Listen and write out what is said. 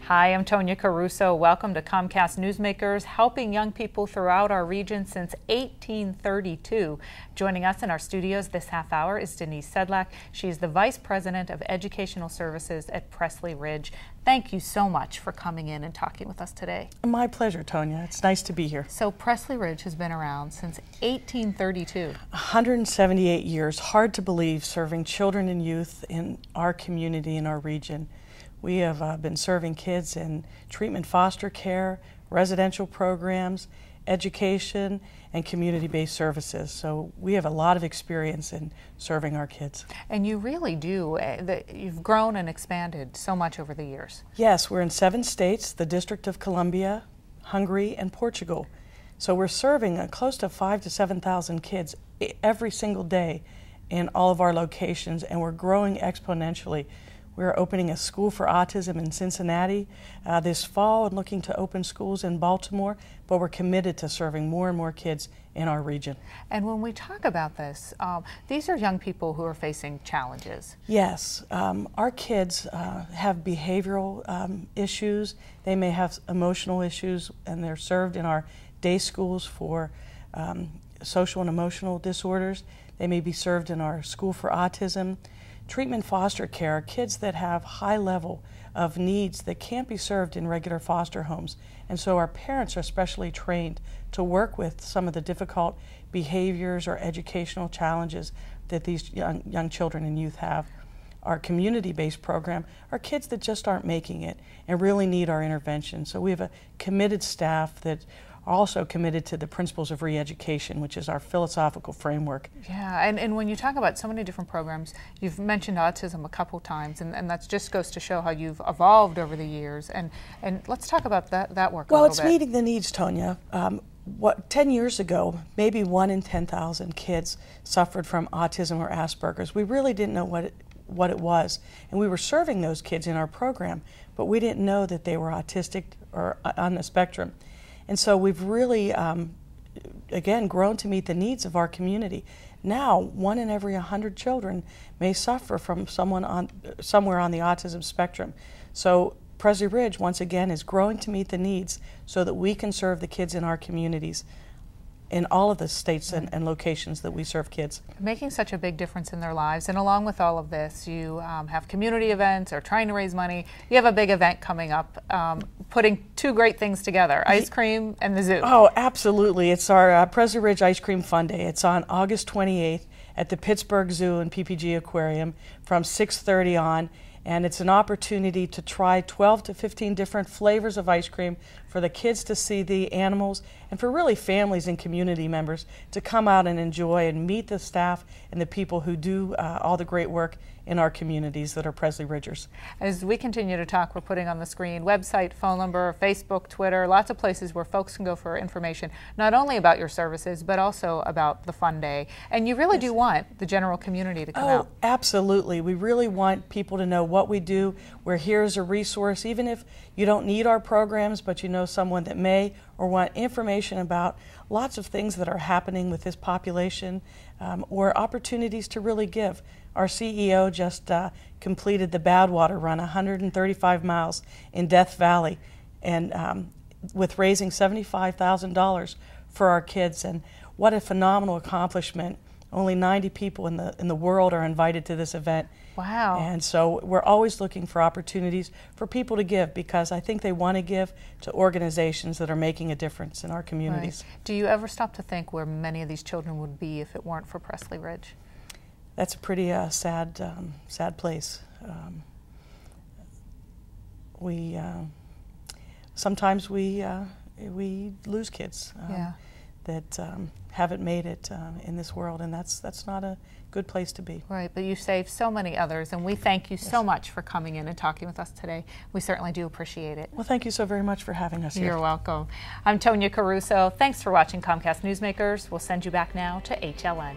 Hi, I'm Tonia Caruso. Welcome to Comcast Newsmakers, helping young people throughout our region since 1832. Joining us in our studios this half hour is Denise Sedlacek. She's the Vice President of Educational Services at Pressley Ridge. Thank you so much for coming in and talking with us today. My pleasure, Tonia. It's nice to be here. So Pressley Ridge has been around since 1832. 178 years, hard to believe, serving children and youth in our community, in our region. We have been serving kids in treatment foster care, residential programs, education, and community-based services. So we have a lot of experience in serving our kids. And you really do. You've grown and expanded so much over the years. Yes, we're in 7 states, the District of Columbia, Hungary, and Portugal. So we're serving close to 5,000 to 7,000 kids every single day in all of our locations, and we're growing exponentially. We're opening a school for autism in Cincinnati this fall and looking to open schools in Baltimore, but we're committed to serving more and more kids in our region. And when we talk about this, these are young people who are facing challenges. Yes, our kids have behavioral issues. They may have emotional issues, and they're served in our day schools for social and emotional disorders. They may be served in our school for autism. Treatment foster care, kids that have high level of needs that can't be served in regular foster homes. And so our parents are specially trained to work with some of the difficult behaviors or educational challenges that these young children and youth have. Our community-based program are kids that just aren't making it and really need our intervention. So we have a committed staff that are also committed to the principles of re-education, which is our philosophical framework. Yeah, and when you talk about so many different programs, you've mentioned autism a couple times, and that just goes to show how you've evolved over the years. And let's talk about that work a little bit. Well, it's meeting the needs, Tonia. 10 years ago, maybe 1 in 10,000 kids suffered from autism or Asperger's. We really didn't know what it was, and we were serving those kids in our program, but we didn't know that they were autistic or on the spectrum. And so we've really, again, grown to meet the needs of our community. Now, 1 in every 100 children may suffer from somewhere on the autism spectrum. So Pressley Ridge, once again, is growing to meet the needs so that we can serve the kids in our communities in all of the states and locations that we serve kids. Making such a big difference in their lives, and along with all of this, you have community events or trying to raise money. You have a big event coming up, putting 2 great things together, ice cream and the zoo. Oh, absolutely. It's our Pressley Ridge Ice Cream Fun Day. It's on August 28th at the Pittsburgh Zoo and PPG Aquarium from 6:30 on. And it's an opportunity to try 12 to 15 different flavors of ice cream for the kids to see the animals, and for really families and community members to come out and enjoy and meet the staff and the people who do all the great work in our communities that are Pressley Ridgers. As we continue to talk, we're putting on the screen website, phone number, Facebook, Twitter, lots of places where folks can go for information, not only about your services, but also about the Fun Day. And you really do want the general community to come out. Oh, absolutely. We really want people to know what we do. We're here as a resource, even if you don't need our programs, but you know someone that may or want information about lots of things that are happening with this population, or opportunities to really give. Our CEO just completed the Badwater Run, 135 miles in Death Valley, and with raising $75,000 for our kids. And what a phenomenal accomplishment. Only 90 people in the world are invited to this event. Wow. And so we're always looking for opportunities for people to give, because I think they want to give to organizations that are making a difference in our communities. Right. Do you ever stop to think where many of these children would be if it weren't for Pressley Ridge? That's a pretty sad place. Sometimes we lose kids that haven't made it in this world, and that's not a good place to be. Right, but you saved so many others, and we thank you so much for coming in and talking with us today. We certainly do appreciate it. Well, thank you so very much for having us here. You're welcome. I'm Tonia Caruso. Thanks for watching Comcast Newsmakers. We'll send you back now to HLN.